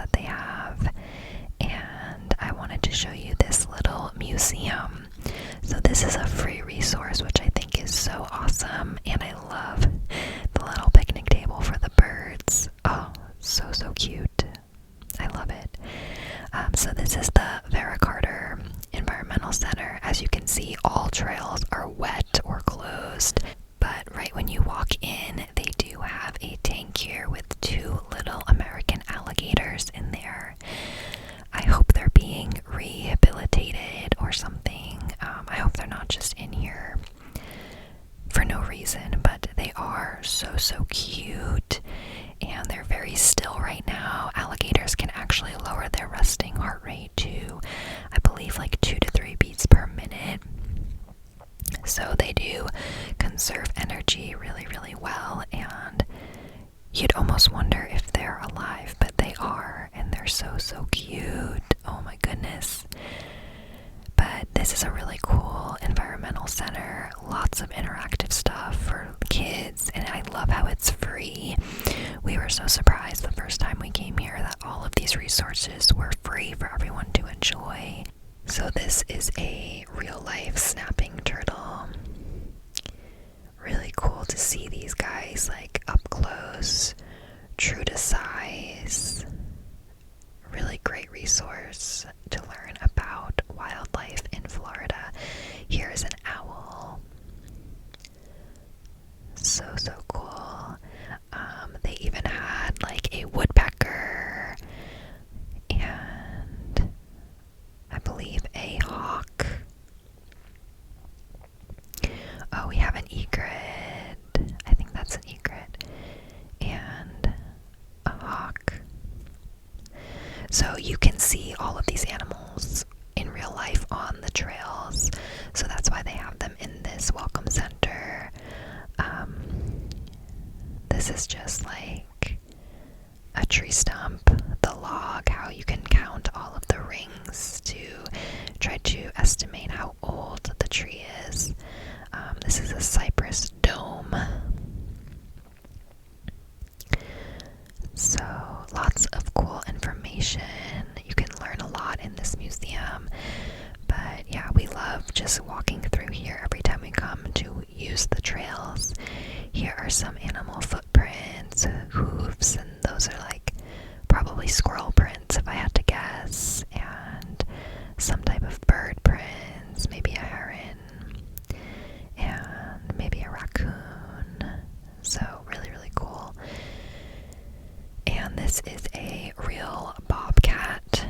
that they have. And I wanted to show you this little museum. So this is a free resource, which I think is so awesome, and I love the little picnic table for the birds. Oh, so cute. I love it. So this is the Vera Carter Environmental Center. As you can see, all trails are wet or closed, but right when you walk in, they do have a tank here with 2 little American alligators in there. I hope they're being rehabilitated or something. I hope they're not just in here for no reason, but they are so cute, and they're very still right now. Alligators can actually lower their resting heart rate to, I believe, like 2 to 3 beats per minute. So they do conserve energy really well, and you'd almost wonder if they're alive, but they are, and they're so cute. Oh my goodness. But this is a really cool environmental center, lots of interactive stuff for kids, and I love how it's free. We were so surprised the first time we came here that all of these resources were free for everyone to enjoy. So this is a real-life snapping turtle. Really cool to see these guys like up close, true to size. Really great resource to learn about wildlife in Florida. Here's an owl. So cool. They even had like a woodpecker and I believe a hawk. Oh, we have an egret. I think that's an egret. And a hawk. So you can see all of these animals in real life on the trails. So that's why they have them in this welcome center. This is just like a tree stump, the log, how you can count all of the rings to try to estimate how old the tree is. This is a cypress dome. So lots of cool information. You can learn a lot in this museum. But yeah, we love just walking through here every time we come to use the trails. Here are some animal footprints, hooves, and those are like probably squirrel prints if I had to guess, and some type of bird prints, maybe a heron, and maybe a raccoon. So really cool. And this is a real bobcat.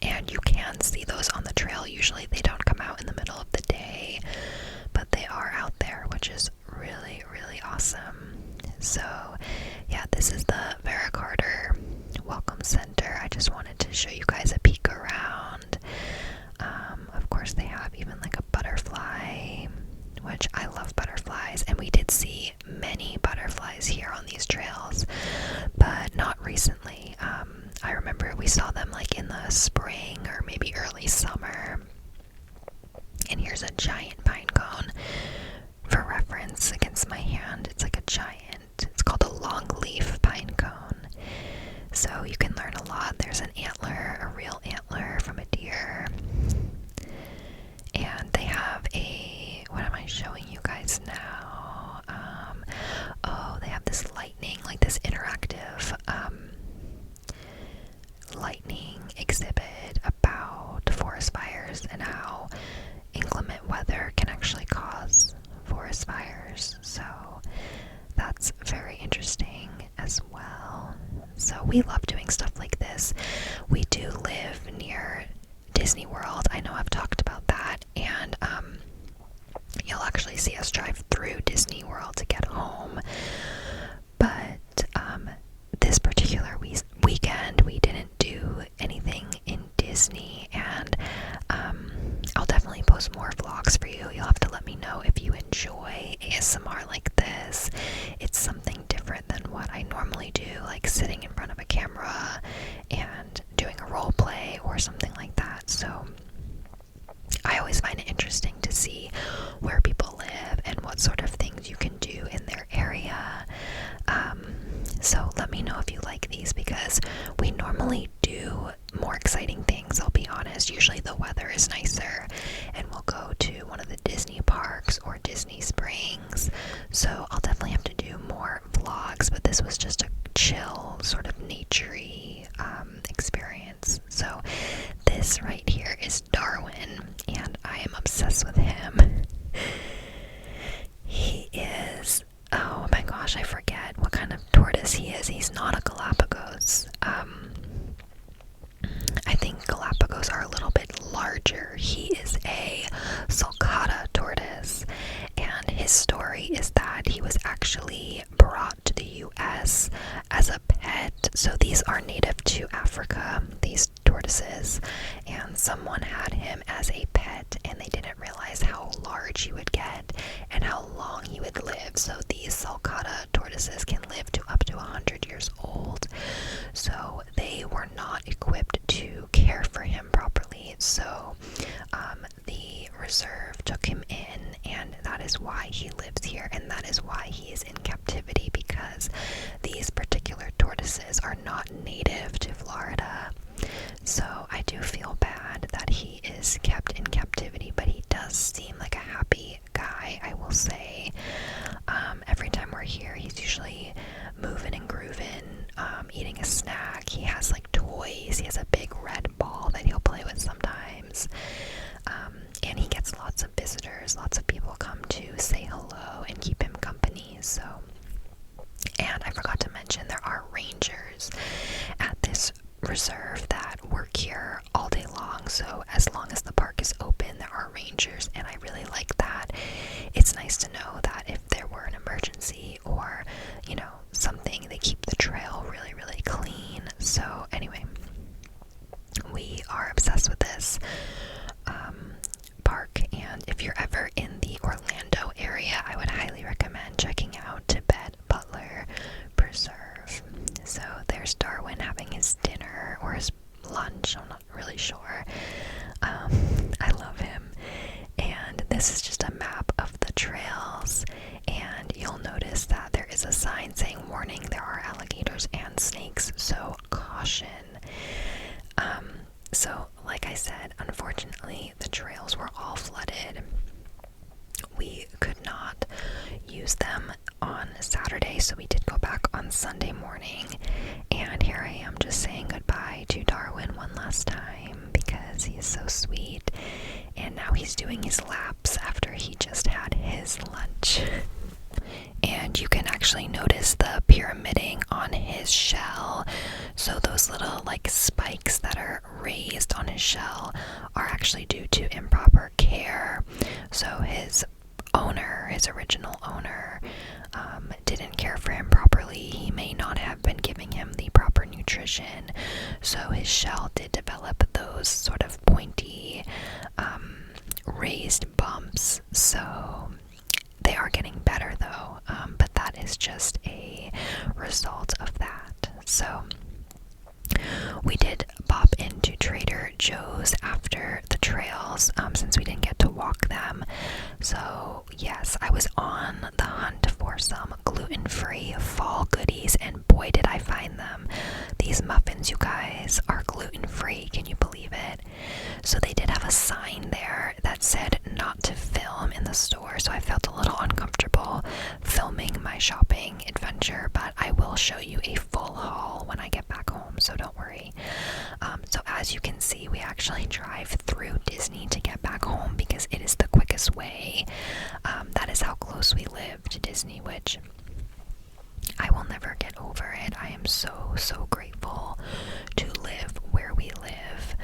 And you can see those on the trail. Usually they don't come out in the middle of the day, but they are out there, which is really awesome. So yeah, this is the Vera Carter Welcome Center. I just wanted to show you guys a peek around. Of course they have even like a butterfly, which I love butterflies, and we did see many butterflies here on these trails, but not recently. I remember we saw them like in the spring or maybe early summer. And here's a giant pine cone for reference against my hand. It's like a giant, it's called a longleaf pine cone. So you can learn a lot. There's an antler, a real antler from a deer. And they have a, what am I showing you guys now? Oh, they have this lightning, like this interactive lightning exhibit about forest fires and how inclement weather can actually cause forest fires. So that's very interesting as well. So we love doing stuff like this. We do live near Disney World. I know I've talked about that, and you'll actually see us drive through Disney World to get home. But this particular weekend we didn't do anything in Disney, and I'll definitely post more vlogs for you. You'll have to let me know if you enjoy ASMR like this. It's something different than what I normally do, like sitting in front of a camera and doing a role play or something like that. So I always find it interesting to see where people live and what sort of things you can do in their area. So let chill, sort of naturey experience. So this right here is Darwin, and I am obsessed with him. He is, oh my gosh, I forget what kind of tortoise he is. He's not a Galapagos. I think Galapagos are a little bit larger. He is a sulcata tortoise, and his story is that he was actually brought to the US as a pet. So these are native to Africa, these tortoises, and someone had him as a pet, and they didn't realize how large he would get and how long he would live. So these sulcata tortoises can live to up to 100 years old. So they were not equipped to care for him properly. So the reserve took him in, and that is why he lives here, and that is why he is in captivity, because these particular tortoises are not native to Florida. So I do feel bad that he is kept in captivity, but he does seem like a happy guy, I will say. Every time we're here, he's usually moving and grooving, eating a snack. He has like toys. He has a big red ball that he'll play with sometimes. And he gets lots of visitors. Lots of people come to say hello and keep him company. So, and I forgot to mention, there are rangers at this reserve that work here all day long. So as long as the park is open, there are rangers, and I really like that. It's nice to know that if there were an emergency or, you know, something, they keep the trail really, really clean. So anyway, we are obsessed with this park, and if you're ever in the Orlando area, I would highly recommend checking out Tibet Butler Preserve. So there's Darwin having his dinner or his lunch, I'm not really sure. I love him. And this is just a map of the trails, and you'll notice that there is a sign saying warning, there are alligators and snakes, so caution. So like I said, unfortunately the trails were all flooded. We could not use them on Saturday, so we did go back on Sunday morning, and here I am just saying goodbye to Darwin one last time because he is so sweet, and now he's doing his laps after he just had his lunch. And you can actually notice the pyramiding on his shell. So those little like spikes that are raised on his shell are actually due to improper care. So his owner, his original owner, didn't care for him properly. He may not have been giving him the proper nutrition. So his shell did develop those sort of pointy, raised bumps. So they are getting better though, but that is just a result of that. So we did pop into Trader Joe's after the trails, since we didn't get to walk them. So yes, I was on the hunt for some gluten-free fall goodies, and boy did I find them. These muffins, you guys, are gluten-free. Can you believe it? So they did have a sign there that said not to film in the store, so I felt a little uncomfortable filming my shopping adventure, but I will show you a full haul when I get back home, so don't worry. So as you can see, we actually drive through Disney to get back home because it is the quickest way. That is how close we live to Disney, which I will never get over it. I am so, so grateful to live where we live.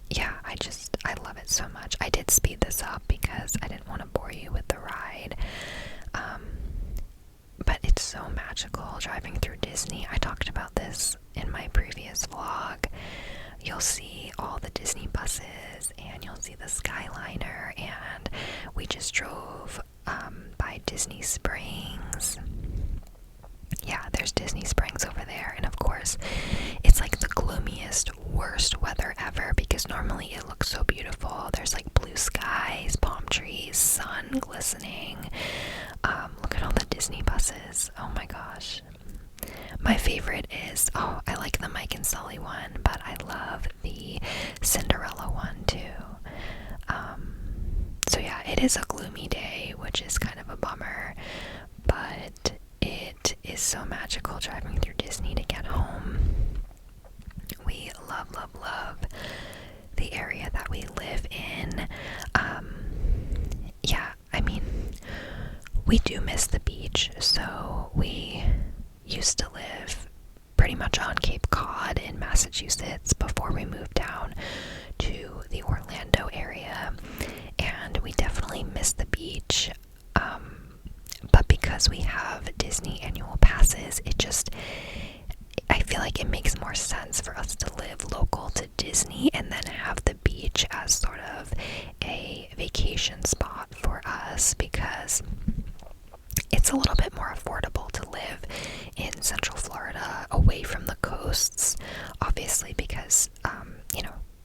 Yeah, I love it so much. I did speed this up because I didn't want to bore you with the ride. But it's so magical driving through Disney. I talked about this in my previous vlog. You'll see all the Disney buses, and you'll see the Skyliner, and we just drove by Disney Springs. Yeah, there's Disney Springs over there, and of course, it's like the gloomiest, worst weather ever because normally it looks so beautiful. There's like blue skies, palm trees, sun glistening. Look at all the Disney buses. Oh my gosh. My favorite is, I like the Mike and Sully one, but I love the Cinderella one too. So yeah, it is a gloomy day, which is kind of a bummer, but it is so magical driving through Disney to get home. We love, love, love the area that we live in. Yeah, I mean, we do miss the beach. So we used to live pretty much on Cape Cod in Massachusetts before we moved down to the Orlando area, and we definitely miss the beach. But because we have Disney annual passes, I feel like it makes more sense for us to live local to Disney and then have the beach as sort of a vacation spot for us, because it's a little bit more affordable to live in Central Florida away from the coasts, obviously, because,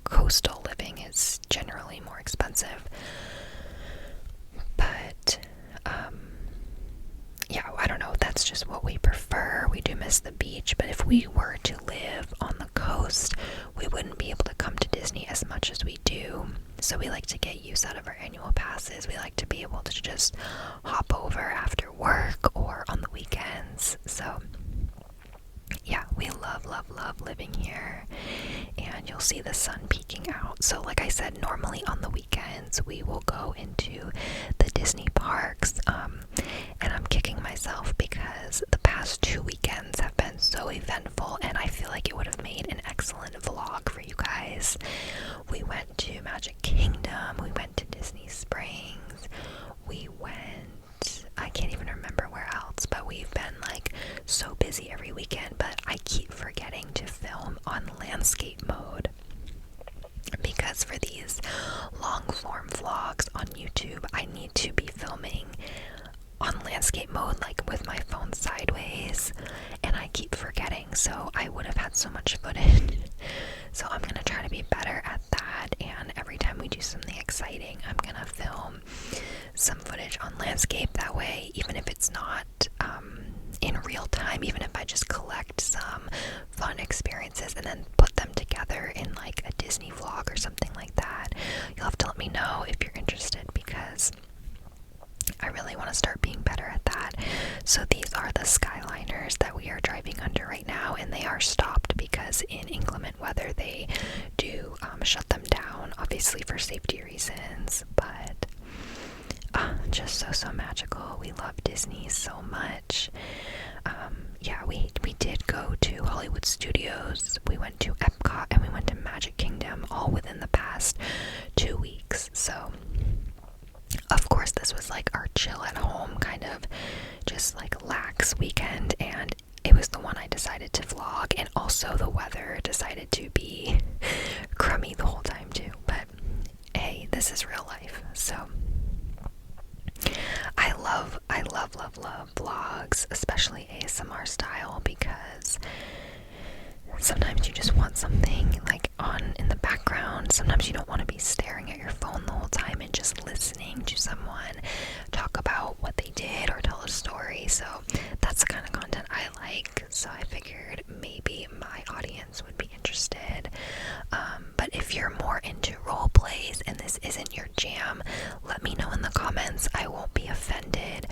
coastal living is generally more expensive. But, yeah, I don't know, that's just what we prefer. We do miss the beach, but if we were to live on the coast, we wouldn't be able to come to Disney as much as we do. So we like to get use out of our annual passes. We like to be able to just hop over after work or on the weekends. So yeah, we love, love, love living here, and you'll see the sun peeking out. So like I said, normally on the weekends we will go into the Disney parks, and I'm kicking myself because the past 2 weekends have been so eventful, and I feel like it would have made an excellent vlog for you guys. We went to Magic Kingdom, we went to Disney Springs, we went, I can't even remember where else, but we've been like so busy every weekend. But I keep forgetting to film on landscape mode, because for these long form vlogs on YouTube, I need to be filming on landscape mode, like with my phone sideways, and I keep forgetting, so I would have had so much footage. So I'm gonna try to be better at that, and every time we do something exciting, I'm gonna film some footage on landscape. That way, even if it's not in real time, even if I just collect some fun experiences and then put them together in like a Disney vlog or something like that, you'll have to let me know if you're interested, because I really want to start being better at that. So these are the Skyliners that we are driving under right now, and they are stopped because in inclement weather they do shut them down, obviously for safety reasons. But just so magical. We love Disney so much. Yeah, we did go to Hollywood Studios, we went to Epcot, and we went to Magic Kingdom all within the past 2 weeks. So of course this was like our chill at home kind of just like lax weekend, and it was the one I decided to vlog, and also the weather decided to be crummy the whole time too. But hey, this is real life. So I love vlogs, especially ASMR style, because sometimes you just want something like on in the background. Sometimes you don't want to be staring at your phone the whole time and just listening to someone talk about what they did or tell a story. So that's the kind of content I like. So I figured maybe my audience would be interested. But if you're more into role plays and this isn't your jam, let me know in the comments. I won't be offended.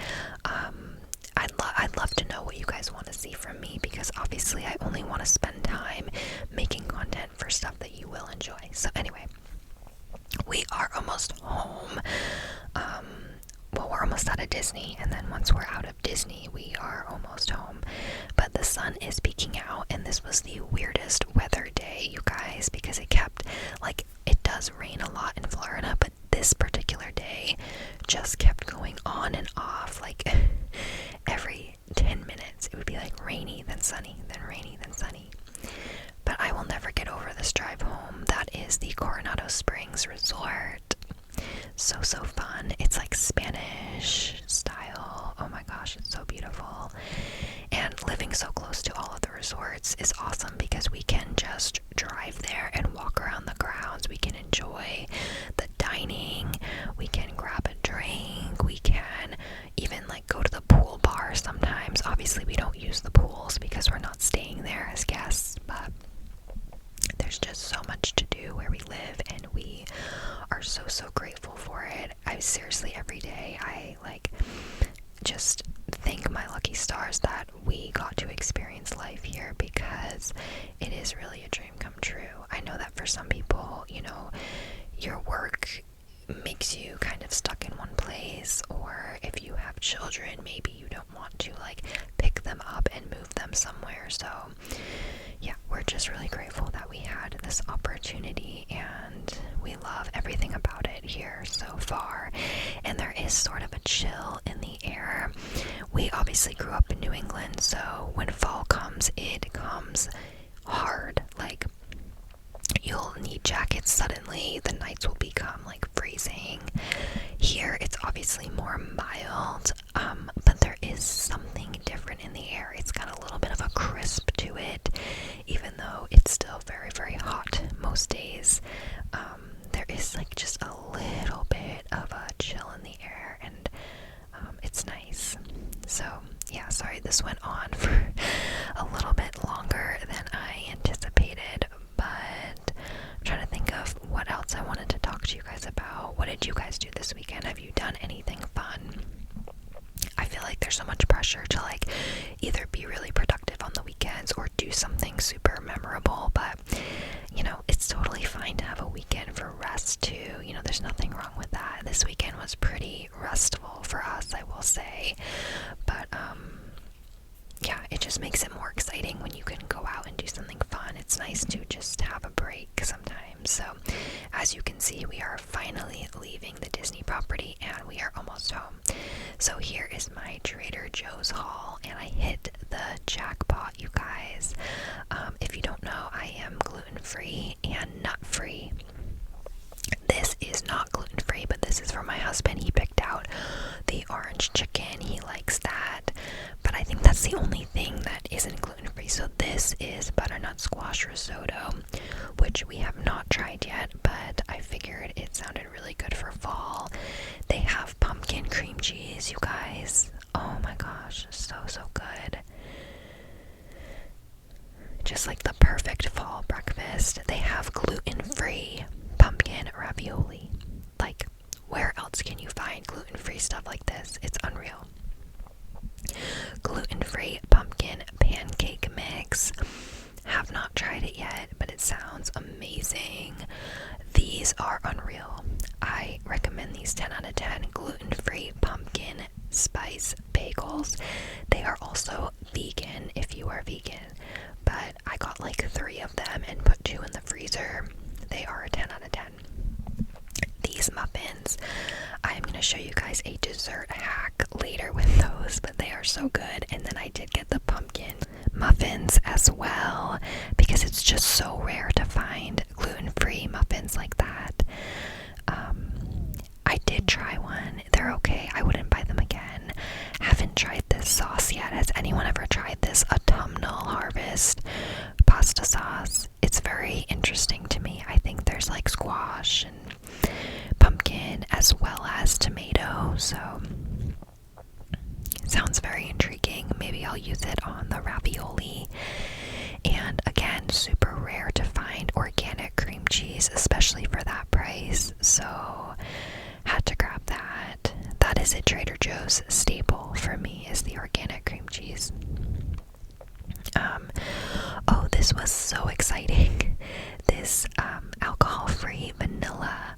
I'd love to know what you guys want to see from me, because obviously I only want to spend time making content for stuff that you will enjoy. So anyway, we are almost home. Well, we're almost out of Disney, and then once we're out of Disney, we are almost home. But the sun is peeking out, and this was the weirdest weather day, you guys, because it kept, like, it does rain a lot in Florida, but this particular day just kept going on and off. Like, every 10 minutes, it would be like rainy, then sunny, then rainy, then sunny. But I will never get over this drive home. That is the Coronado Springs Resort. So fun. It's like Spanish style. Oh my gosh, it's so beautiful. And living so close to all of the resorts is awesome, because we can just drive there and walk around the grounds. We can enjoy the dining, we can grab a drink, we can even like go to the pool bar sometimes. Obviously we don't use the pools because we're not staying there as guests, but there's just so much to do where we live, and we are so grateful for it. I seriously, every day I like just thank my lucky stars that we got to experience life here, because it is really a dream come true. I know that for some people, you know, your work makes you kind of stuck in one place, or if you have children, maybe you don't want to like pick them up and move them somewhere. So yeah, we're just really grateful that we had this opportunity, and we love everything about it here so far. And there is sort of a chill in the air. We obviously grew up in New England, so when fall comes, it comes hard. Like, you'll need jackets suddenly. The nights will become like freezing. Here it's obviously more mild, but there is something different in the air. It's got a little bit of a crisp to it, even though it's still very, very hot most days. There is like just a little bit of a chill in the air, and it's nice. So yeah, sorry this went on for a little bit longer than I anticipated, but I'm trying to think of what else I wanted to talk to you guys about. What did you guys do this weekend? Have you done anything fun? I feel like there's so much pressure to like either be really productive on the weekends or do something super memorable, but you know, it's totally fine to have a weekend for rest too. You know, there's nothing wrong with that. This weekend was pretty restful for us, I will say, but yeah, it just makes it more exciting when you can go out and do something fun. It's nice to just have a break sometimes. So as you can see, we are finally leaving the Disney property and we are almost home. So here is my Trader Joe's haul, and I hit the jackpot, you guys. If you don't know, I am gluten-free and nut-free. This is not gluten-free, but this is for my husband. He picked out the orange chicken. He likes that, but I think that's the only thing that isn't gluten-free. So this is butternut squash risotto, which we have not tried yet, but I figured it sounded really good for fall. They have pumpkin cream cheese, you guys. Oh my gosh, so good. Just like the perfect fall breakfast. They have gluten-free pumpkin ravioli. Like, where else can you find gluten-free stuff like this? It's unreal. Gluten-free pumpkin pancake mix. Have not tried it yet, but it sounds amazing. These are unreal. I recommend these 10 out of 10. Gluten-free pumpkin spice bagels. They are also vegan if you are vegan, but I got like 3 of them and put 2 in the freezer. They are a 10 out of 10. These muffins, I'm going to show you guys a dessert hack later with those, but they are so good. And then I did get the pumpkin muffins as well, because it's just so rare to find gluten-free muffins like that. I did try one. They're okay. I wouldn't buy them again. Haven't tried this sauce yet. Has anyone ever tried this autumnal harvest pasta sauce? It's very interesting to me. I think there's like squash and pumpkin as well as tomato, so it sounds very intriguing. Maybe I'll use it on the ravioli. And again, super rare to find organic cream cheese, especially for that price, so had to grab that. That is a Trader Joe's staple for me, is the organic cream cheese. Oh, this was so exciting. This alcohol-free vanilla.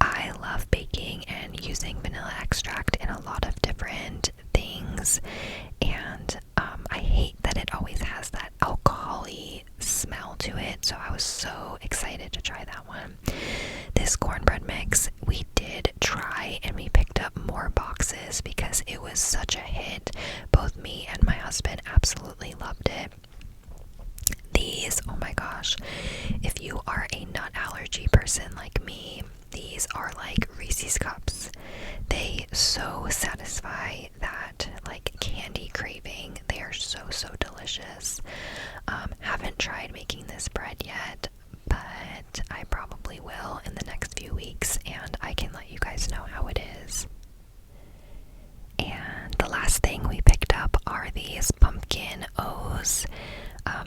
I love baking and using vanilla extract in a lot of different things, and I hate that it always has that alcohol-y smell to it, so I was so excited to try that one. This cornbread mix, we did try and we picked up more boxes because it was such a hit. Both me and my husband absolutely loved it. These, oh my gosh, if you are a nut allergy person like me, these are like Reese's Cups. They so satisfy that like candy craving. They are so delicious. Haven't tried making this bread yet, but I probably will in the next few weeks, and I can let you guys know how it is. And the last thing we picked up are these pumpkin O's.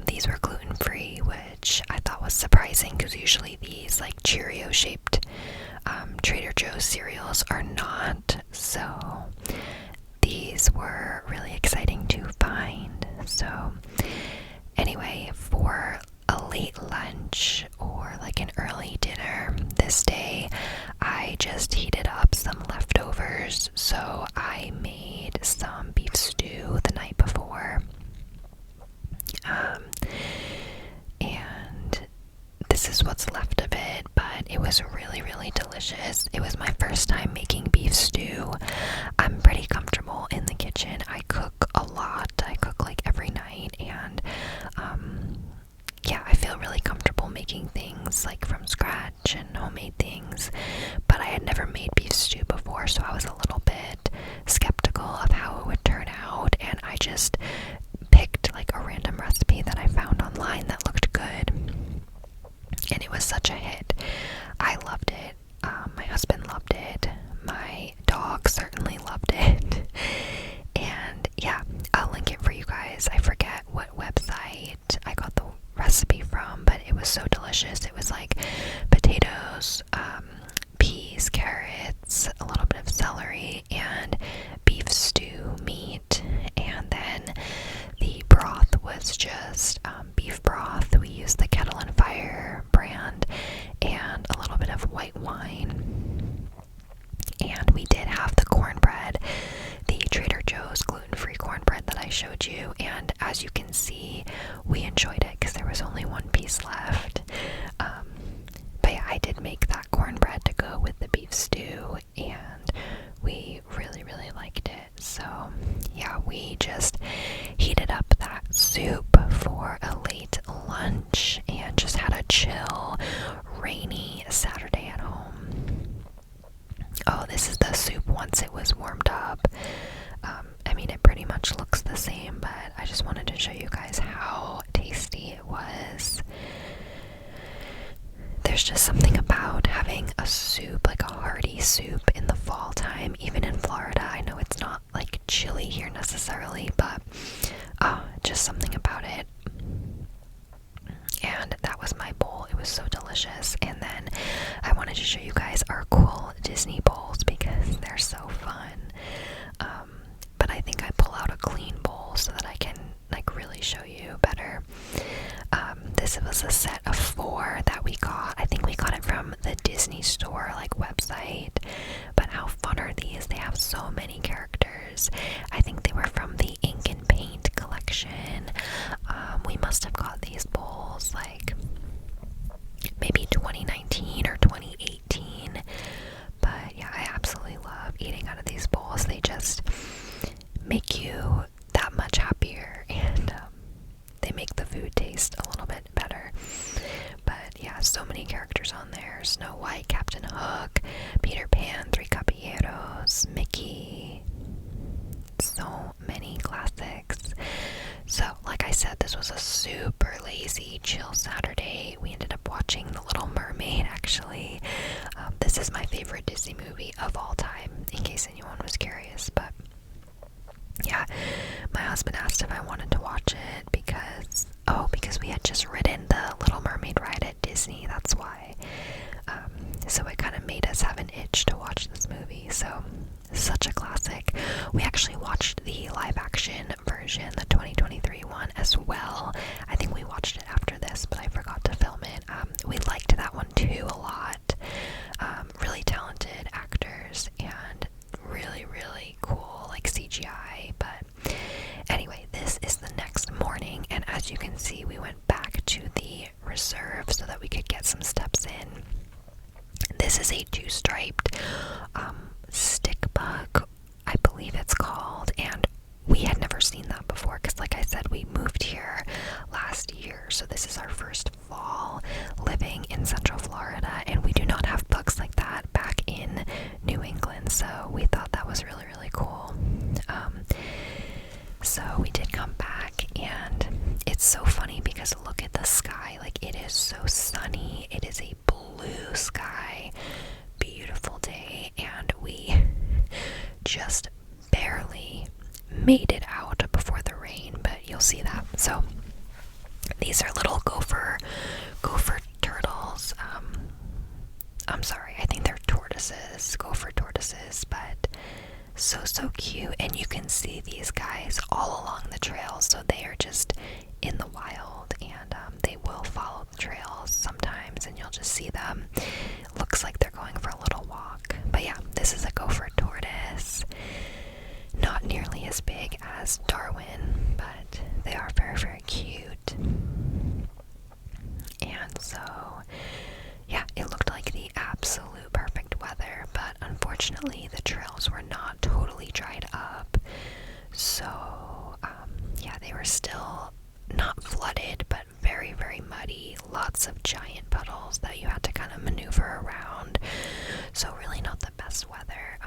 These were gluten-free, which I thought was surprising because usually these like Cheerio-shaped Trader Joe's cereals are not. So these were really So anyway, for a late lunch or like an early dinner this day, I just heated up some leftovers. So I made some beef stew the night before. And this is what's left of it, but it was really, really delicious. It was my first time making beef stew. I'm pretty comfortable in the kitchen. I cook a lot. I cook like every night, and yeah, I feel really comfortable making things like from scratch and homemade things, but I had never made beef stew before, so I was a little bit skeptical of how it would turn out, and I just picked like a random recipe that I found online that looked good, and it was such a hit. I loved it. My husband loved it. My dog certainly loved it. And yeah, I'll link it for you guys. I forget what website I got the recipe from, but it was so delicious. It was like potatoes, peas, carrots, a little bit of celery, and beef stew meat. And then the broth was just beef broth. We used the Kettle and Fire brand and a little bit of white wine. And we did have the cornbread, the Trader Joe's gluten-free cornbread that I showed you, and as you can see, we enjoyed it because there was only one piece left. But yeah, I did make that cornbread to go with the beef stew, and we really, really liked it. So yeah, we just heated up that soup for a late lunch and just had a chill, rainy Saturday at home. Oh, this is the soup once it was warmed up. I mean, it pretty much looks the same, but I just wanted to show you guys how tasty it was. There's just something about having a soup, like a hearty soup in the fall time, even in Florida. I know it's not like chilly here necessarily, but just something about it. And that was my bowl. It was so delicious. And then I wanted to show you guys our cool Disney bowls because they're so fun. But I think I pull out a clean bowl so that I can like really show you better. This was a set of 4 that we got. I think we got it from the Disney Store like website. But how fun are these? They have so many characters. I think they were from the Ink and Paint collection. We must have got these bowls like maybe 2019 or 2018. But yeah, I absolutely love eating out of these bowls. They just make you that much happier, and they make the food taste a little bit better. But yeah, so many characters on there. Snow White, Captain Hook, Peter Pan, Three Caballeros, Mickey. So many classics. So, like I said, this was a super lazy, chill Saturday. We ended up watching The Little Mermaid, actually. This is my favorite Disney movie of all time, in case anyone was curious. But yeah, my husband asked if I wanted to watch it because we had just ridden the Little Mermaid ride at Disney. That's why. So it kind of made us have an itch to watch this movie. So such a classic. We actually watched the live action version, the 2023 one, as well. I think we watched it after this, but I forgot to film it. We liked that one too a lot. Really talented actors and really, really cool like CGI. But anyway, this is the next morning, and as you can see, we went back to the reserve so that we could get some steps in. This is a 2-striped stick bug, I believe it's called, and we had never seen that before because, like I said, we moved here last year, so this is our first fall living in Central Florida, and we do not have bugs like that back in New England, so we thought that was really, really cool. So we did come back, and it's so funny because look at the sky. Like, it is so sunny. It is a blue sky, beautiful day, and we just barely made it out before the rain, but you'll see that. So these are little gopher turtles. I'm sorry, I think they're tortoises, gopher tortoises, but So cute. And you can see these guys all along the trail, so they are just in the wild, and they will follow the trails sometimes, and you'll just see them. Looks like they're going for a little walk. But yeah, this is a gopher tortoise. Not nearly as big as Darwin, but they are very cute. And so, yeah, it looked like the absolute perfect weather, but unfortunately the trails were not totally dried up. So, yeah, they were still not flooded, but very muddy. Lots of giant puddles that you had to kind of maneuver around. So really not the best weather.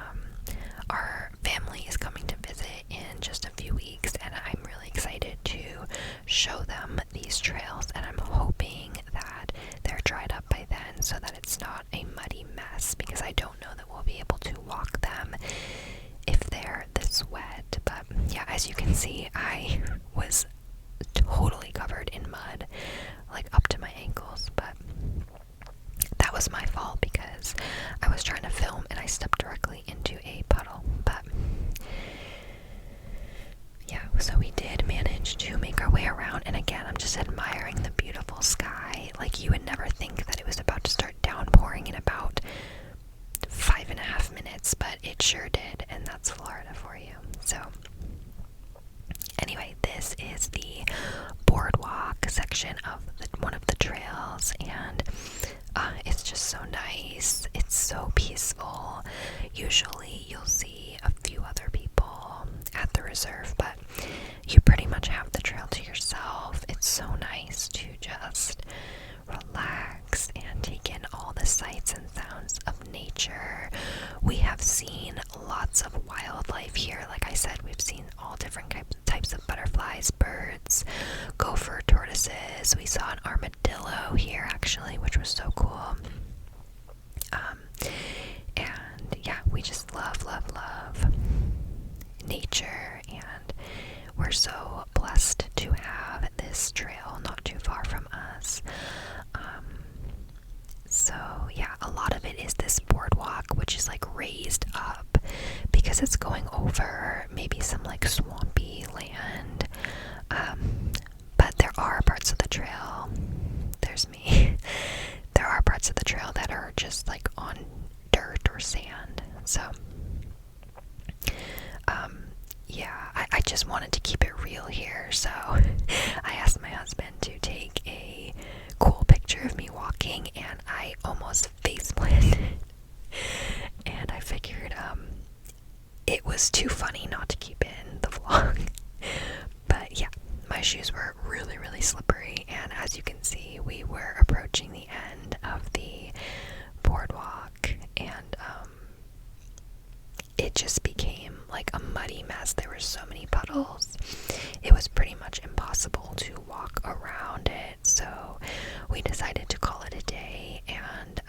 Our family is coming to visit in just a few weeks, and I'm really excited to show them these trails, and I'm hoping that they're dried up by then so that it's not a muddy mess, because I don't know that we'll be able to walk them if they're this wet. But yeah, as you can see, I was totally covered in mud, like up to my ankles, but that was my fault because I was trying to film and I stepped directly into a puddle. But yeah, so we did manage to make our way around, and again, I'm just admiring the beautiful sky. Like, you would never think that it was about to start downpouring in about 5.5 minutes, but it sure did, and that's Florida for you. So anyway, this is the boardwalk section of one of the trails, and it's just so nice. It's so peaceful. Usually you'll see a few other people at the reserve, but you pretty much have the trail to yourself. It's so nice to just relax and take in all the sights and sounds of nature. We have seen lots of wildlife here. Like I said, we've seen all different types of butterflies, birds, gopher tortoises. We saw an armadillo here actually, which was so cool. And yeah, we just love nature, and we're so blessed to have this trail not too far from us. So yeah, a lot of it is this boardwalk, which is like raised up because it's going over maybe some like swampy land. But there are parts of the trail, there's me, there are parts of the trail that are just like on dirt or sand. So yeah, I just wanted to keep it real here, so I asked my husband to take a cool picture of me walking, and I almost face planted. And I figured it was too funny not to keep in the vlog. But yeah, my shoes were really slippery, and as you can see, we were approaching the end of the boardwalk, and it just became like a muddy mess. There were so many puddles. It was pretty much impossible to walk around it, so we decided to call it a day and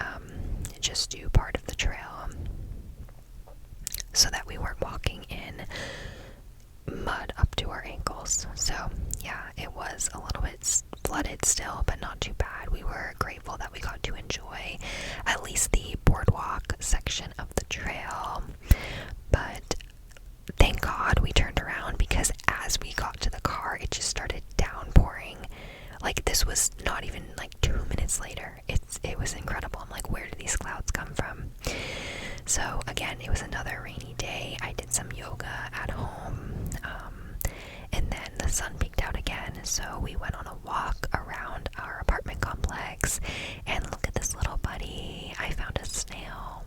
just do part of the trail so that we weren't walking in mud up to our ankles. So yeah, it was a little bit flooded still, but not too bad. We were grateful that we got to enjoy at least the boardwalk section of the trail. But thank God we turned around, because as we got to the car, it just started downpouring. Like, this was not even like 2 minutes later. It was incredible. I'm like, where did these clouds come from? So again, it was another rainy day. I did some yoga at home, and then the sun peeked out again, so we went on a walk around our apartment complex, and look at this little buddy. I found a snail.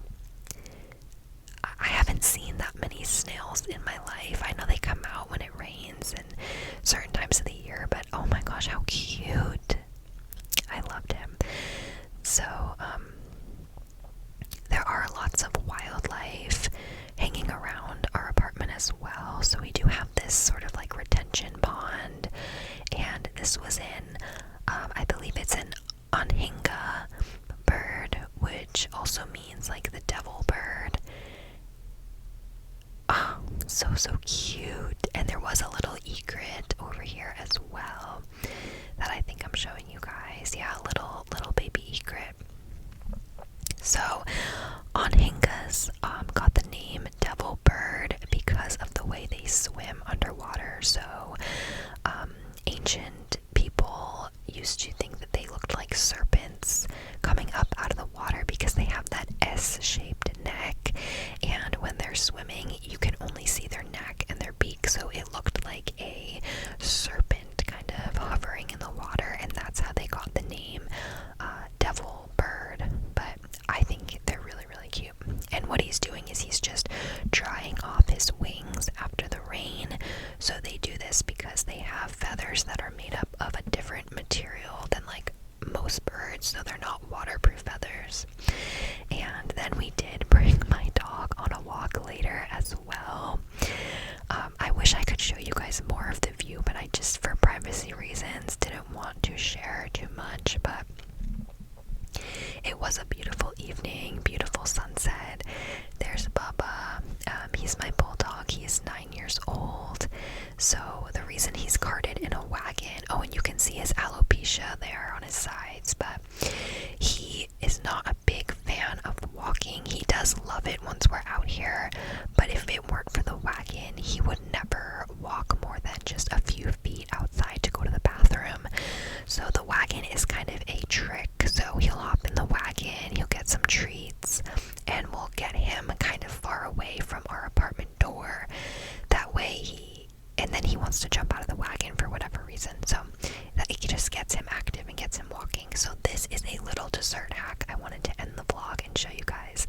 I haven't seen that many snails in my life. I know they come out when it rains and certain times of the year, but oh my gosh, how cute. I loved him. So, there are lots of wildlife hanging around our apartment as well. So we do have this sort of like retention pond, and this was in, I believe it's an Anhinga bird, which also means like the devil bird. Oh, so cute. And there was a little egret over here as well that I think I'm showing you guys. Yeah, little baby egret. So Anhingas got the name devil bird used to think that they looked like serpents coming up out of the water because they have that S-shaped neck, and when they're swimming you can only see their neck and their beak, so it looked like a serpent kind of hovering in the water, and that's how they got the name devil bird. But I think they're really, really cute. And what he's doing is he's just drying off his wings after the rain. So they do this because they have feathers that are made up of a different material than like most birds, so they're not waterproof feathers. And then we did bring my dog on a walk later as well. I wish I could show you guys more of the view, but I just, for privacy reasons, didn't want to share too much. But it was a beautiful evening, beautiful sunset. There's Bubba. He's my bulldog. He's 9 years old. So the reason he's carted in a wagon, oh, and you can see his alopecia there on his sides, but he is not a big fan of walking. He does love it once we're out here, but if it weren't for the wagon, he would never walk more than just a few feet outside to go to the bathroom. So the wagon is kind of a trick. So he'll hop in the wagon, he'll get some treats, and we'll get him kind of far away from our apartment door. That way and then he wants to jump out of the wagon for whatever reason. So it just gets him active and gets him walking. So this is a little dessert hack. I wanted to end the vlog and show you guys.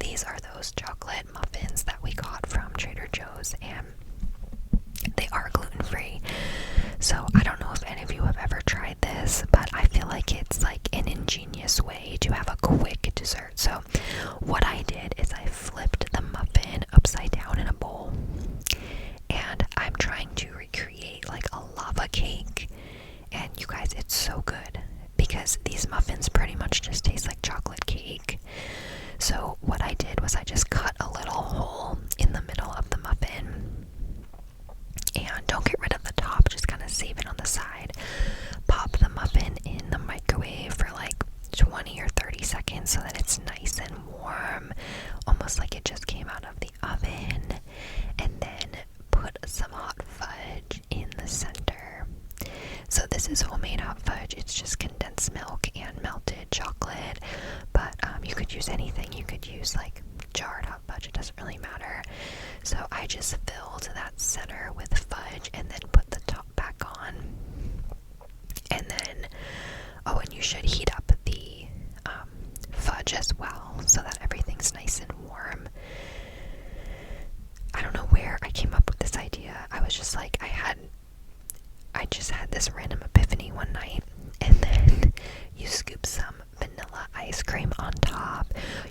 These are those chocolate muffins that we got from Trader Joe's, and they are gluten-free. So I don't know if any of you have ever tried this, but I feel like it's like an ingenious way to have a quick dessert. So what I did is I flipped the muffin upside down in a bowl, and I'm trying to recreate like a lava cake. And you guys, it's so good because these muffins pretty much just taste like chocolate cake. So what I did was I just cut a little hole in the middle of the muffin, and don't get rid of the top, just kind of save it on the side. Pop the muffin in the microwave for like 20 or 30 seconds so that it's nice and warm, almost like it just came out of the oven. And then put some hot fudge in the center. So this is homemade hot fudge. It's just condensed milk and melted chocolate, but you could use anything. You could use like jarred hot fudge, it doesn't really matter. So I just filled that center with fudge and then put the top back on. And then, oh, and you should heat up the fudge as well so that everything's nice and warm. I don't know where I came up with this idea. I was just like, I just had this random epiphany one night. And then you scoop some vanilla ice cream on top.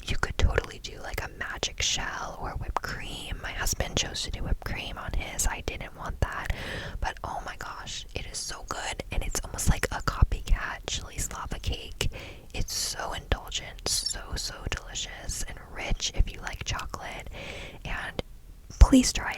You could totally do like a magic shell or whipped cream. My husband chose to do whipped cream on his. I didn't want that, but oh my gosh, it is so good. And it's almost like a copycat Chili's lava cake. It's so indulgent, so delicious and rich if you like chocolate. And please try